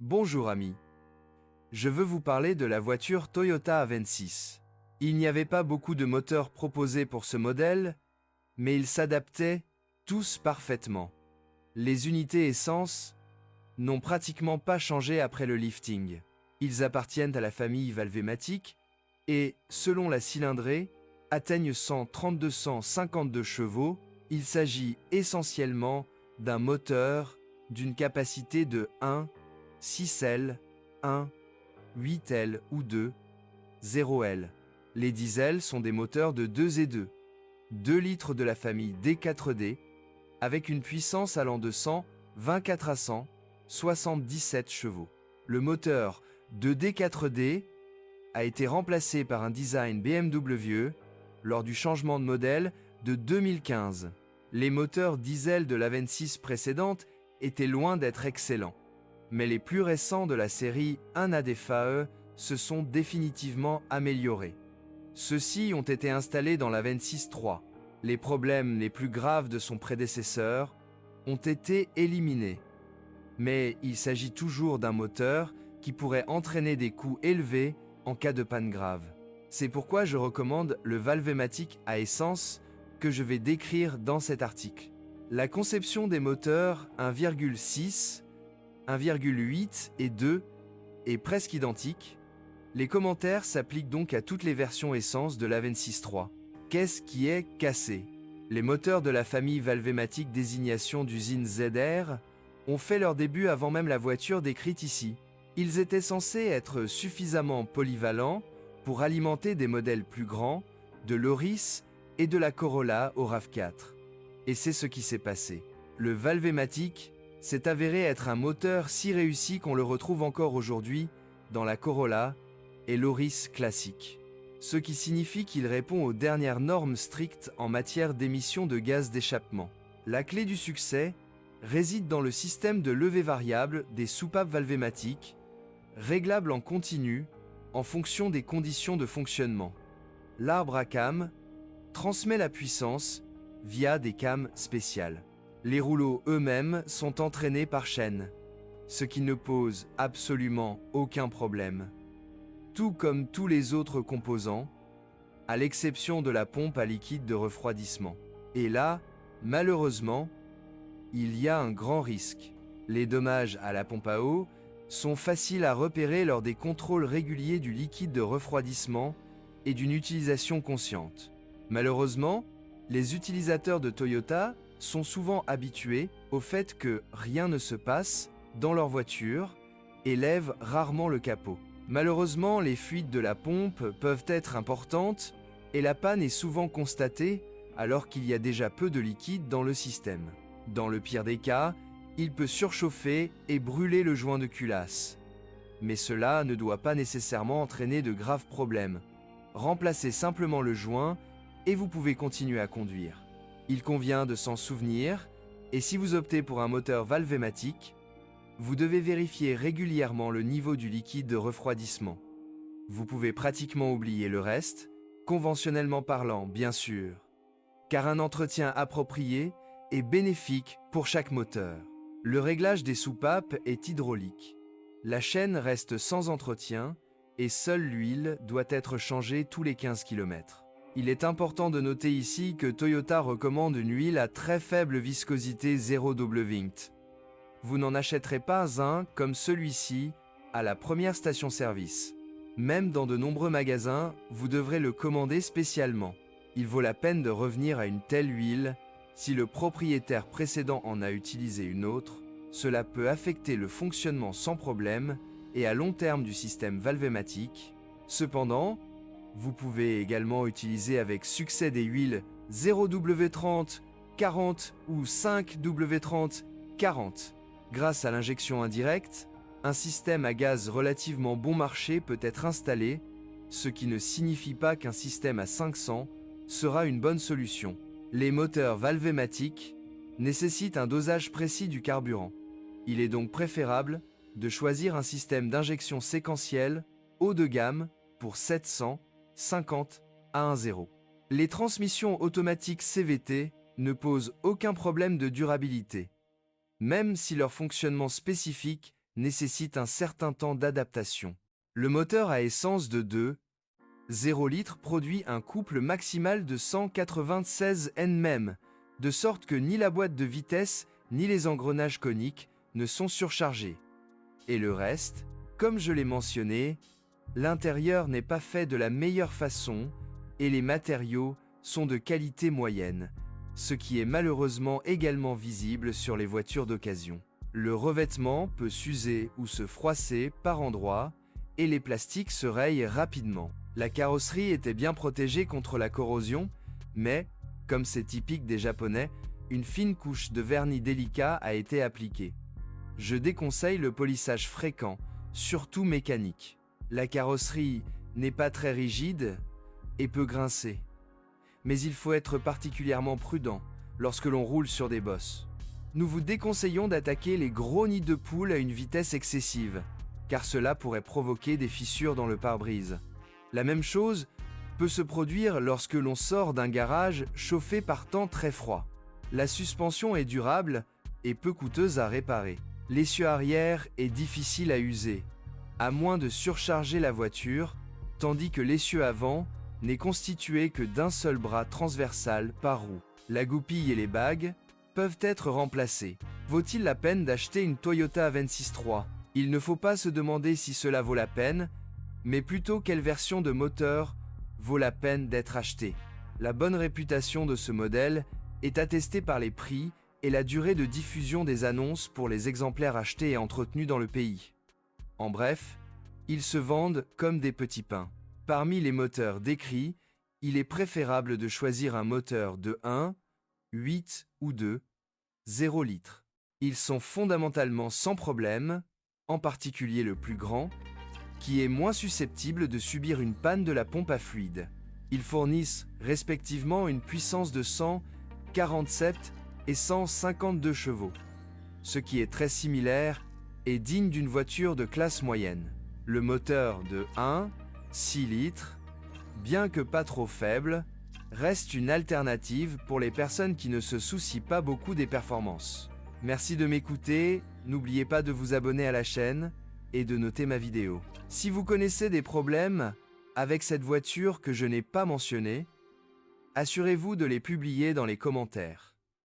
Bonjour amis. Je veux vous parler de la voiture Toyota Avensis. Il n'y avait pas beaucoup de moteurs proposés pour ce modèle, mais ils s'adaptaient tous parfaitement. Les unités essence n'ont pratiquement pas changé après le lifting. Ils appartiennent à la famille Valvematic et, selon la cylindrée, atteignent 132-152 chevaux. Il s'agit essentiellement d'un moteur d'une capacité de 1, 6L, 1, 8L ou 2, 0L. Les diesels sont des moteurs de 2 et 2 litres de la famille D4D, avec une puissance allant de 124 à 177 chevaux. Le moteur de D4D a été remplacé par un design BMW lors du changement de modèle de 2015. Les moteurs diesel de l'Avensis précédente étaient loin d'être excellents, mais les plus récents de la série 1ADFAE se sont définitivement améliorés. Ceux-ci ont été installés dans l'Avensis 3. Les problèmes les plus graves de son prédécesseur ont été éliminés. Mais il s'agit toujours d'un moteur qui pourrait entraîner des coûts élevés en cas de panne grave. C'est pourquoi je recommande le Valvematic à essence que je vais décrire dans cet article. La conception des moteurs 1,6, 1,8 et 2 est presque identique. Les commentaires s'appliquent donc à toutes les versions essence de l'Avensis 3. Qu'est-ce qui est cassé? Les moteurs de la famille Valvematic désignation d'usine ZR ont fait leur début avant même la voiture décrite ici. Ils étaient censés être suffisamment polyvalents pour alimenter des modèles plus grands, de l'Auris et de la Corolla au RAV4. Et c'est ce qui s'est passé. Le Valvematic s'est avéré être un moteur si réussi qu'on le retrouve encore aujourd'hui dans la Corolla et l'Auris classique. Ce qui signifie qu'il répond aux dernières normes strictes en matière d'émissions de gaz d'échappement. La clé du succès réside dans le système de levée variable des soupapes Valvematic, réglable en continu en fonction des conditions de fonctionnement. L'arbre à cames transmet la puissance via des cames spéciales. Les rouleaux eux-mêmes sont entraînés par chaîne, ce qui ne pose absolument aucun problème. Tout comme tous les autres composants, à l'exception de la pompe à liquide de refroidissement. Et là, malheureusement, il y a un grand risque. Les dommages à la pompe à eau sont faciles à repérer lors des contrôles réguliers du liquide de refroidissement et d'une utilisation consciente. Malheureusement, les utilisateurs de Toyota sont souvent habitués au fait que rien ne se passe dans leur voiture et lèvent rarement le capot. Malheureusement, les fuites de la pompe peuvent être importantes et la panne est souvent constatée alors qu'il y a déjà peu de liquide dans le système. Dans le pire des cas, il peut surchauffer et brûler le joint de culasse. Mais cela ne doit pas nécessairement entraîner de graves problèmes. Remplacez simplement le joint et vous pouvez continuer à conduire. Il convient de s'en souvenir, et si vous optez pour un moteur Valvematic, vous devez vérifier régulièrement le niveau du liquide de refroidissement. Vous pouvez pratiquement oublier le reste, conventionnellement parlant bien sûr, car un entretien approprié est bénéfique pour chaque moteur. Le réglage des soupapes est hydraulique. La chaîne reste sans entretien et seule l'huile doit être changée tous les 15 km. Il est important de noter ici que Toyota recommande une huile à très faible viscosité 0W. Vous n'en achèterez pas un comme celui-ci à la première station-service. Même dans de nombreux magasins, vous devrez le commander spécialement. Il vaut la peine de revenir à une telle huile. Si le propriétaire précédent en a utilisé une autre, cela peut affecter le fonctionnement sans problème et à long terme du système Valvematic. Cependant, vous pouvez également utiliser avec succès des huiles 0W30, 40 ou 5W30, 40. Grâce à l'injection indirecte, un système à gaz relativement bon marché peut être installé, ce qui ne signifie pas qu'un système à 500 sera une bonne solution. Les moteurs Valvematic nécessitent un dosage précis du carburant. Il est donc préférable de choisir un système d'injection séquentielle haut de gamme pour 750 à 1.0. Les transmissions automatiques CVT ne posent aucun problème de durabilité, même si leur fonctionnement spécifique nécessite un certain temps d'adaptation. Le moteur à essence de 2,0 litres produit un couple maximal de 196 Nm, de sorte que ni la boîte de vitesse ni les engrenages coniques ne sont surchargés. Et le reste, comme je l'ai mentionné, l'intérieur n'est pas fait de la meilleure façon et les matériaux sont de qualité moyenne, ce qui est malheureusement également visible sur les voitures d'occasion. Le revêtement peut s'user ou se froisser par endroits et les plastiques se rayent rapidement. La carrosserie était bien protégée contre la corrosion, mais, comme c'est typique des Japonais, une fine couche de vernis délicat a été appliquée. Je déconseille le polissage fréquent, surtout mécanique. La carrosserie n'est pas très rigide et peut grincer. Mais il faut être particulièrement prudent lorsque l'on roule sur des bosses. Nous vous déconseillons d'attaquer les gros nids de poules à une vitesse excessive, car cela pourrait provoquer des fissures dans le pare-brise. La même chose peut se produire lorsque l'on sort d'un garage chauffé par temps très froid. La suspension est durable et peu coûteuse à réparer. L'essieu arrière est difficile à user, à moins de surcharger la voiture, tandis que l'essieu avant n'est constitué que d'un seul bras transversal par roue. La goupille et les bagues peuvent être remplacées. Vaut-il la peine d'acheter une Toyota Avensis 3 ? Il ne faut pas se demander si cela vaut la peine, mais plutôt quelle version de moteur vaut la peine d'être achetée. La bonne réputation de ce modèle est attestée par les prix et la durée de diffusion des annonces pour les exemplaires achetés et entretenus dans le pays. En bref, ils se vendent comme des petits pains. Parmi les moteurs décrits, il est préférable de choisir un moteur de 1, 8 ou 2,0 litres. Ils sont fondamentalement sans problème, en particulier le plus grand, qui est moins susceptible de subir une panne de la pompe à fluide. Ils fournissent respectivement une puissance de 147 et 152 chevaux, ce qui est très similaire et digne d'une voiture de classe moyenne. Le moteur de 1,6 litres, bien que pas trop faible, reste une alternative pour les personnes qui ne se soucient pas beaucoup des performances. Merci de m'écouter, n'oubliez pas de vous abonner à la chaîne et de noter ma vidéo. Si vous connaissez des problèmes avec cette voiture que je n'ai pas mentionnée, assurez-vous de les publier dans les commentaires.